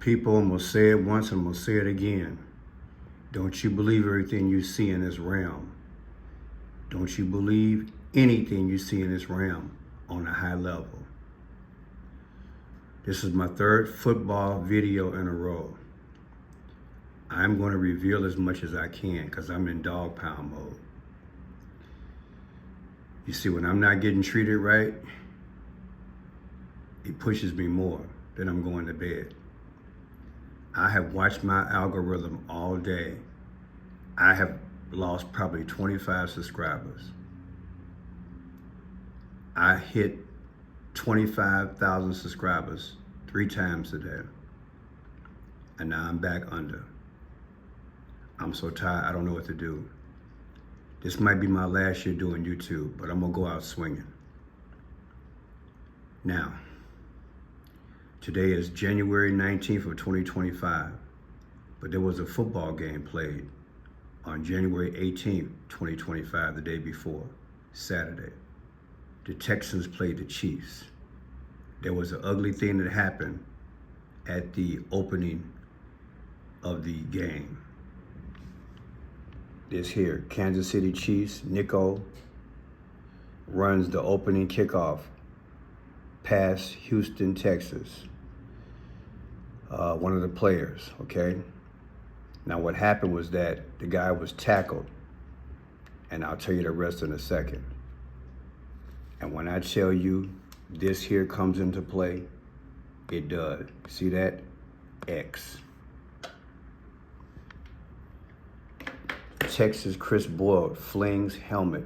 People, I'm going to say it once and I'm going to say it again. Don't you believe everything you see in this realm. Don't you believe anything you see in this realm on a high level. This is my third football video in a row. I'm going to reveal as much as I can because I'm in dog pound mode. You see, when I'm not getting treated right, it pushes me more than I'm going to bed. I have watched my algorithm all day. I have lost probably 25 subscribers. I hit 25,000 subscribers 3 times today. And now I'm back under. I'm so tired, I don't know what to do. This might be my last year doing YouTube, but I'm gonna go out swinging. Now, today is January 19th of 2025, but there was a football game played on January 18th, 2025, the day before, Saturday. The Texans played the Chiefs. There was an ugly thing that happened at the opening of the game. This here, Kansas City Chiefs, Nico runs the opening kickoff past Houston, Texas. One of the players, okay? Now what happened was that the guy was tackled, and I'll tell you the rest in a second. And when I tell you this here comes into play, it does. See that? X. Texas Kris flings helmet,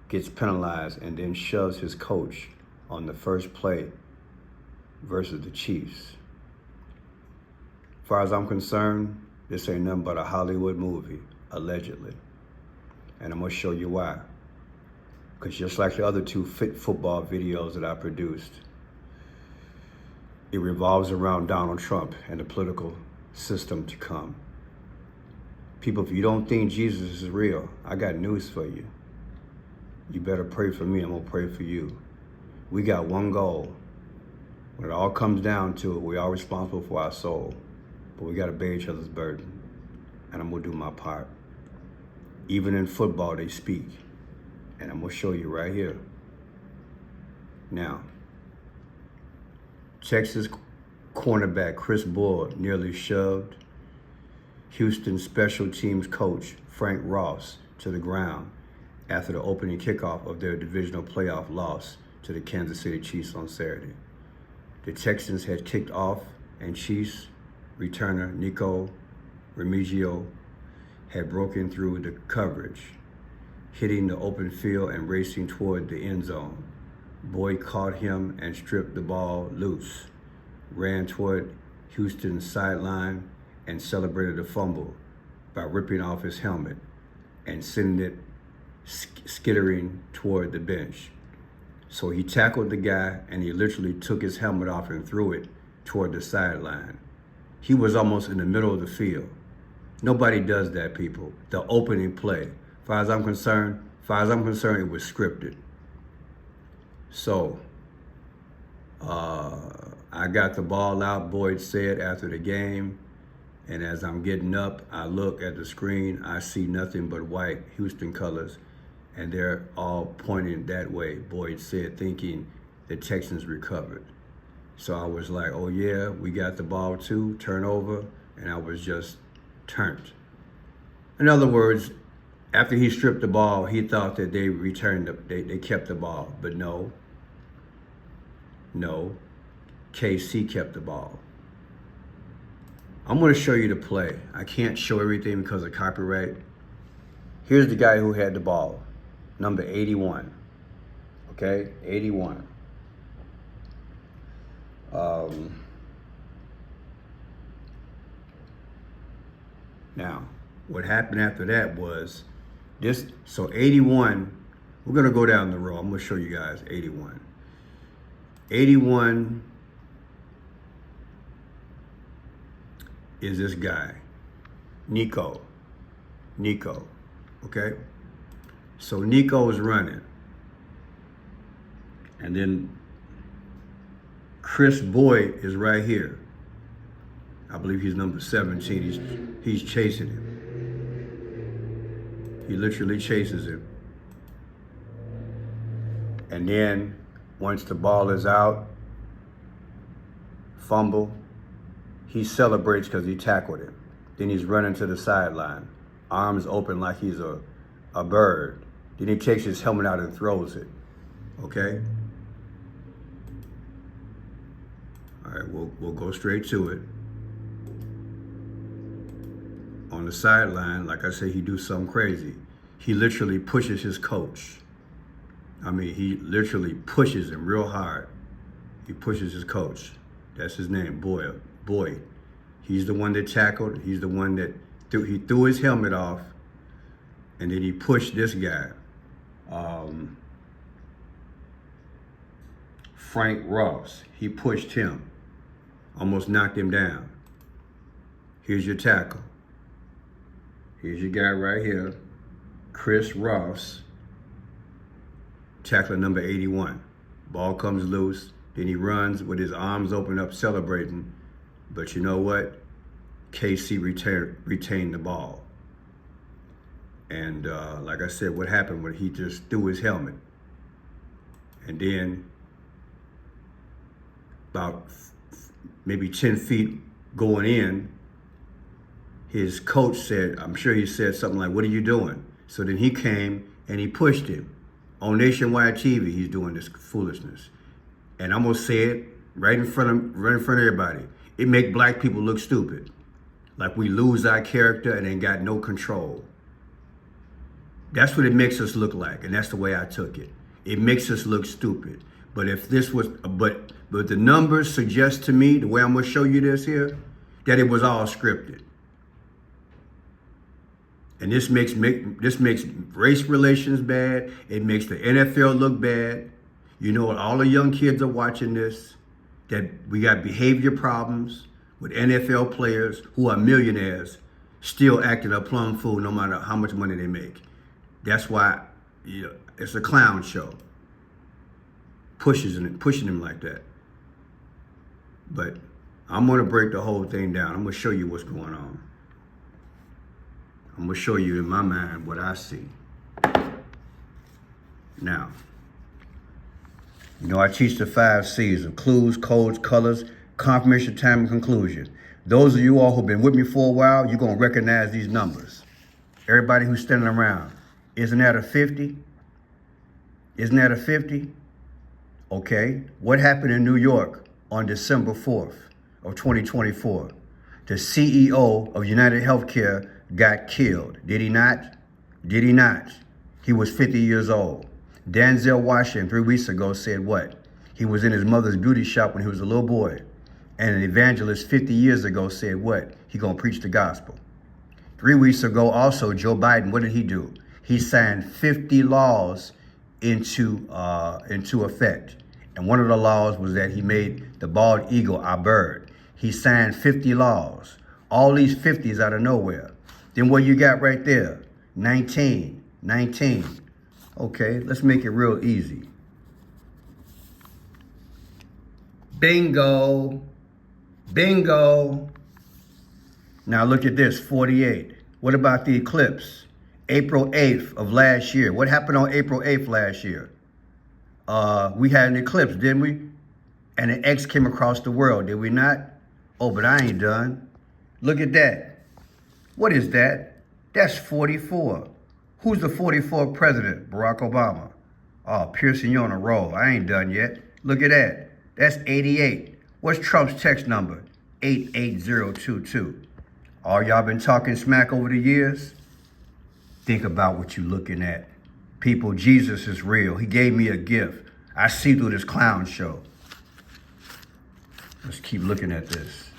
gets penalized, and then shoves his coach on the first play versus the Chiefs. As far as I'm concerned, this ain't nothing but a Hollywood movie, allegedly. And I'm gonna show you why. Because just like the other 2 football videos that I produced, it revolves around Donald Trump and the political system to come. People, if you don't think Jesus is real, I got news for you. You better pray for me, I'm gonna pray for you. We got one goal. When it all comes down to it, we are responsible for our soul, but we gotta bear each other's burden, and I'm gonna do my part. Even in football, they speak, and I'm gonna show you right here. Now, Texas cornerback Kris nearly shoved Houston special teams coach Frank Ross to the ground after the opening kickoff of their divisional playoff loss to the Kansas City Chiefs on Saturday. The Texans had kicked off, and Chiefs returner Nico Remigio had broken through the coverage, hitting the open field and racing toward the end zone. Boyd caught him and stripped the ball loose, ran toward Houston's sideline, and celebrated a fumble by ripping off his helmet and sending it skittering toward the bench. So he tackled the guy, and he literally took his helmet off and threw it toward the sideline. He was almost in the middle of the field. Nobody does that, people. The opening play. As far as I'm concerned, it was scripted. So, I got the ball out, Boyd said after the game. And as I'm getting up, I look at the screen, I see nothing but white Houston colors, and they're all pointing that way, Boyd said, thinking the Texans recovered. So I was like, oh yeah, we got the ball too, turnover, and I was just turned. In other words, after he stripped the ball, he thought that they returned, they kept the ball, but no, KC kept the ball. I'm gonna show you the play. I can't show everything because of copyright. Here's the guy who had the ball, number 81, okay, 81. Now, what happened after that was this, so 81, we're gonna go down the row. I'm gonna show you guys 81. 81 is this guy, Nico, okay? So Nico is running. And then Kris Boyd is right here. I believe he's number 17. He's chasing him. He literally chases him. And then once the ball is out, fumble, he celebrates because he tackled him. Then he's running to the sideline, arms open like he's a bird. Then he takes his helmet out and throws it. Okay? All right, we'll go straight to it. On the sideline, like I said, he do something crazy. He literally pushes his coach. I mean, he literally pushes him real hard. He pushes his coach. That's his name, Boyd. He's the one that tackled. He's the one that threw his helmet off, and then he pushed this guy, Frank Ross. He pushed him, almost knocked him down. Here's your tackle. Here's your guy right here, Kris Ross, tackler number 81. Ball comes loose, then he runs with his arms open up, celebrating. But you know what? KC retained the ball. And like I said, what happened when he just threw his helmet. And then about maybe 10 feet going in, his coach said, I'm sure he said something like, "What are you doing?" So then he came and he pushed him. On nationwide TV, he's doing this foolishness. And I'm gonna say it right in front of everybody. It make black people look stupid. Like we lose our character and ain't got no control. That's what it makes us look like, and that's the way I took it. It makes us look stupid. But if this was, but the numbers suggest to me, the way I'm gonna show you this here, that it was all scripted. And this makes race relations bad. It makes the NFL look bad. You know, all the young kids are watching this, that we got behavior problems with NFL players who are millionaires still acting a plum fool no matter how much money they make. That's why it's a clown show. Pushing him like that. But I'm gonna break the whole thing down. I'm gonna show you what's going on. I'm gonna show you in my mind what I see. Now, you know, I teach the 5 C's of clues, codes, colors, confirmation, time, and conclusion. Those of you all who've been with me for a while, you're gonna recognize these numbers. Everybody who's standing around, isn't that a 50? Isn't that a 50? Okay, what happened in New York on December 4th of 2024? The CEO of United Healthcare got killed. Did he not? Did he not? He was 50 years old. Denzel Washington 3 weeks ago said what? He was in his mother's beauty shop when he was a little boy. And an evangelist 50 years ago said what? He gonna preach the gospel. 3 weeks ago also, Joe Biden, what did he do? He signed 50 laws into effect. And one of the laws was that he made the bald eagle our bird. He signed 50 laws. All these 50s out of nowhere. Then what you got right there? 19. Okay, let's make it real easy. Bingo. Now look at this, 48. What about the eclipse? April 8th of last year. What happened on April 8th last year? We had an eclipse, didn't we? And an X came across the world, did we not? Oh, but I ain't done. Look at that. What is that? That's 44. Who's the 44th president? Barack Obama. Oh, Pearson, you're on a roll. I ain't done yet. Look at that. That's 88. What's Trump's text number? 88022. All y'all been talking smack over the years? Think about what you're looking at. People, Jesus is real. He gave me a gift. I see through this clown show. Let's keep looking at this.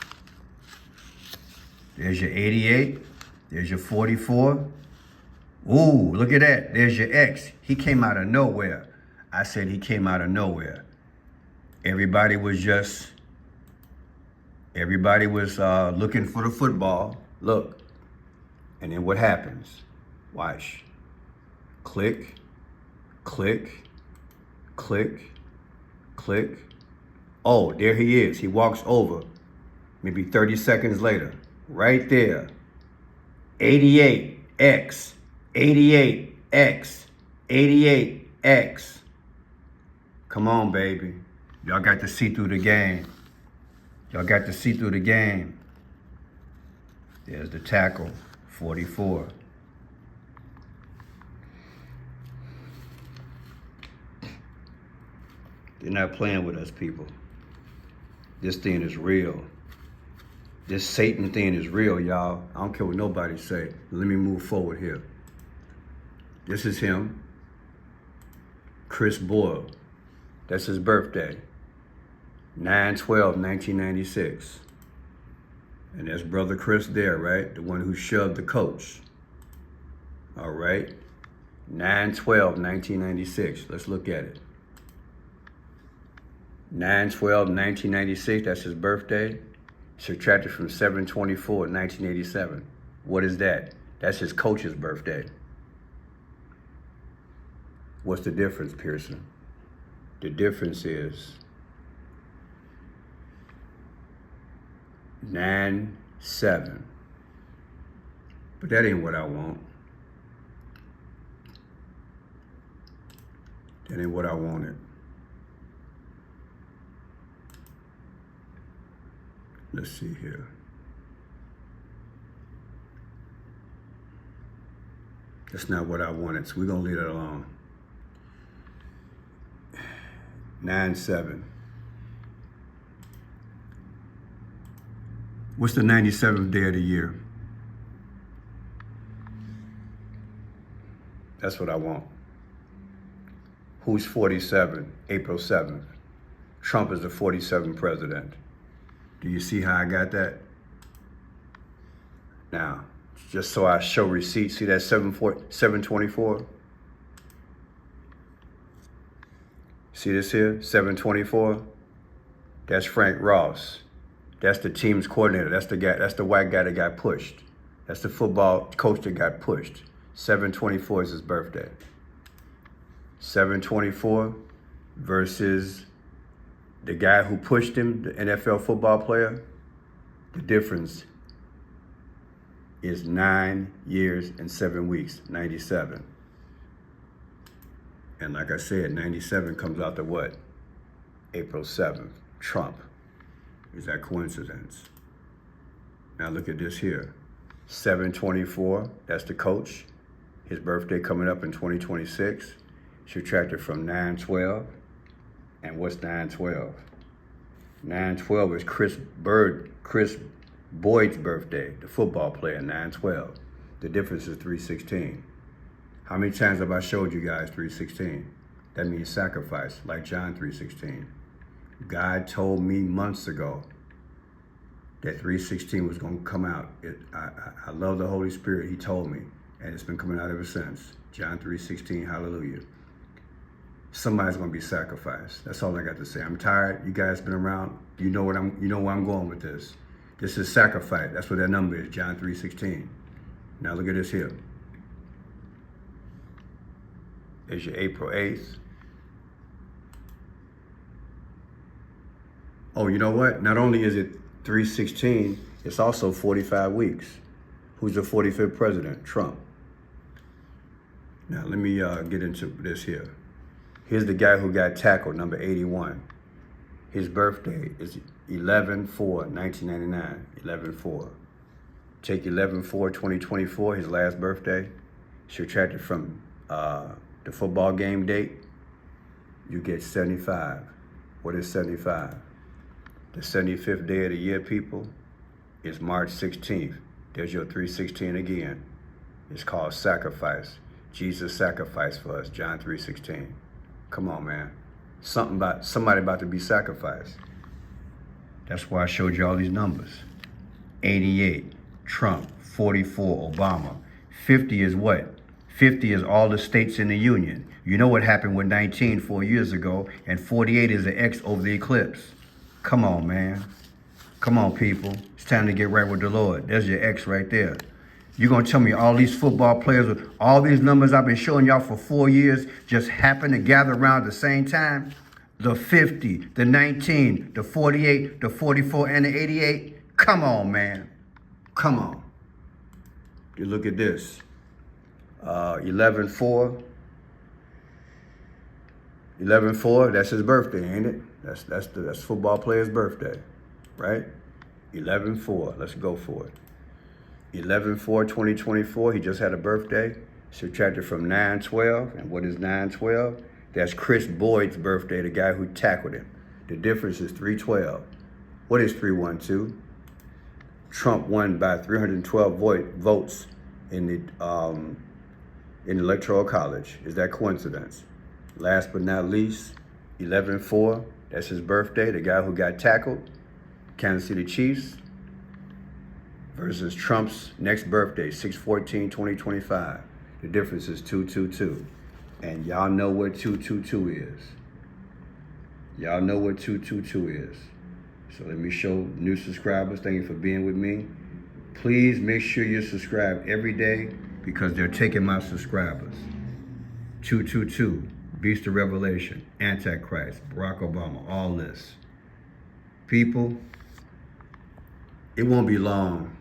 There's your 88. There's your 44. Ooh, look at that. There's your X. He came out of nowhere. I said he came out of nowhere. Everybody was looking for the football. Look. And then what happens? Watch. Click, click, click, click. Oh, there he is. He walks over. maybe 30 seconds later, right there, 88X, 88X, 88X. Come on, baby. Y'all got to see through the game. Y'all got to see through the game. There's the tackle, 44. They're not playing with us, people. This thing is real. This Satan thing is real, y'all. I don't care what nobody say. Let me move forward here. This is him, Kris Boyle. That's his birthday, 9/12/1996. And that's Brother Kris there, right? The one who shoved the coach. All right, 9/12/1996. Let's look at it. 9/12/1996, that's his birthday. Subtracted from 7/24/1987. What is that? That's his coach's birthday. What's the difference, Pearson? The difference is 9/7. But that ain't what I want. That ain't what I wanted. Let's see here. That's not what I wanted, so we're gonna leave that alone. 9/7. What's the 97th day of the year? That's what I want. Who's 47? April 7th. Trump is the 47th president. Do you see how I got that? Now, just so I show receipts, see that 7/24? See this here, 7/24? That's Frank Ross. That's the team's coordinator. That's the guy. That's the white guy that got pushed. That's the football coach that got pushed. 7/24 is his birthday. 7/24 versus the guy who pushed him, the NFL football player. The difference is 9 years and 7 weeks, 97. And like I said, 97 comes out to what? April 7th, Trump. Is that coincidence? Now look at this here. 7/24, that's the coach. His birthday coming up in 2026. Subtracted from 9/12. And what's 9/12? 9/12 is Kris Boyd's birthday, the football player, 9/12. The difference is 3/16. How many times have I showed you guys 3/16? That means sacrifice, like John 3:16. God told me months ago that 3:16 was going to come out. I love the Holy Spirit. He told me, and it's been coming out ever since. John 3:16, hallelujah. Somebody's going to be sacrificed. That's all I got to say. I'm tired. You guys been around. You know where I'm going with this. This is sacrifice. That's what that number is, John 3:16. Now look at this here. There's your April 8th. Oh, you know what? Not only is it 3/16, it's also 45 weeks. Who's the 45th president? Trump. Now let me get into this here. Here's the guy who got tackled, number 81. His birthday is 11/4/1999. 11/4. Take 11/4/2024, his last birthday, subtract it from the football game date, you get 75. What is 75? The 75th day of the year, people, is March 16th. There's your 3:16 again. It's called sacrifice. Jesus sacrificed for us, John 3:16. Come on, man. Somebody about to be sacrificed. That's why I showed you all these numbers. 88, Trump. 44, Obama. 50 is what? 50 is all the states in the union. You know what happened with 19 4 years ago, and 48 is the X over the eclipse. Come on, man. Come on, people. It's time to get right with the Lord. There's your X right there. You're going to tell me all these football players with all these numbers I've been showing y'all for 4 years just happen to gather around at the same time? The 50, the 19, the 48, the 44, and the 88? Come on, man. Come on. You look at this. 11-4. 11-4, that's his birthday, ain't it? That's football player's birthday, right? 11-4, let's go for it. 11-4-2024, he just had a birthday. Subtracted from 9-12, and what is 9-12? That's Kris Boyd's birthday, the guy who tackled him. The difference is 3-12. What is 3-1-2? Trump won by 312 votes in the Electoral College. Is that coincidence? Last but not least, 11-4, that's his birthday, the guy who got tackled, Kansas City Chiefs, versus Trump's next birthday, 6/14/2025. The difference is 2-2-2. And y'all know what 2-2-2 is. Y'all know what 2-2-2 is. So let me show new subscribers. Thank you for being with me. Please make sure you're subscribed every day because they're taking my subscribers. 2-2-2, Beast of Revelation, Antichrist, Barack Obama, all this. People, it won't be long.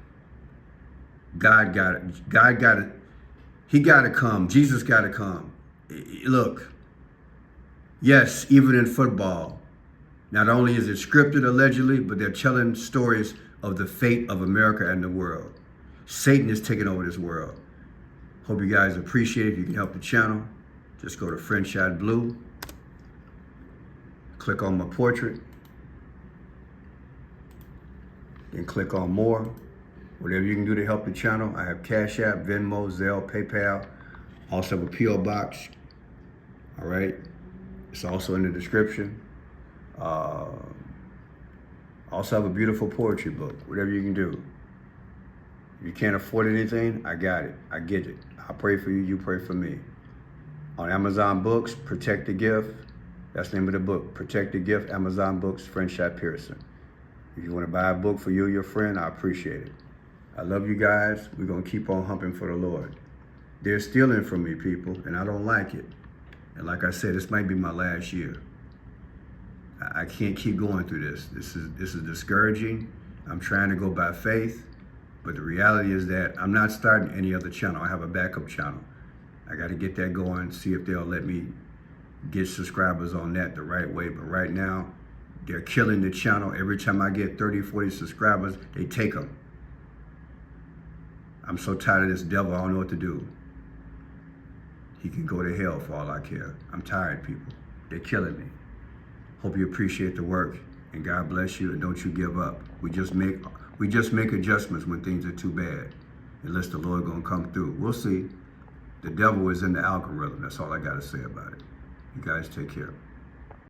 God got it. He got to come. Jesus got to come. Look, yes, even in football, not only is it scripted allegedly, but they're telling stories of the fate of America and the world. Satan is taking over this world. Hope you guys appreciate it. If you can help the channel, just go to Friend Shot Blue, click on my portrait, then click on more. Whatever you can do to help the channel. I have Cash App, Venmo, Zelle, PayPal. Also have a P.O. box. All right. It's also in the description. Also have a beautiful poetry book. Whatever you can do. If you can't afford anything, I got it. I get it. I pray for you. You pray for me. On Amazon Books, Protect the Gift. That's the name of the book. Protect the Gift, Amazon Books, Friend Shot Pearson. If you want to buy a book for you or your friend, I appreciate it. I love you guys. We're going to keep on humping for the Lord. They're stealing from me, people, and I don't like it. And like I said, this might be my last year. I can't keep going through this. This is discouraging. I'm trying to go by faith, but the reality is that I'm not starting any other channel. I have a backup channel. I got to get that going, see if they'll let me get subscribers on that the right way. But right now, they're killing the channel. Every time I get 30, 40 subscribers, they take them. I'm so tired of this devil, I don't know what to do. He can go to hell for all I care. I'm tired, people. They're killing me. Hope you appreciate the work, and God bless you, and don't you give up. We just make adjustments when things are too bad, unless the Lord gonna come through. We'll see. The devil is in the algorithm. That's all I gotta say about it. You guys take care.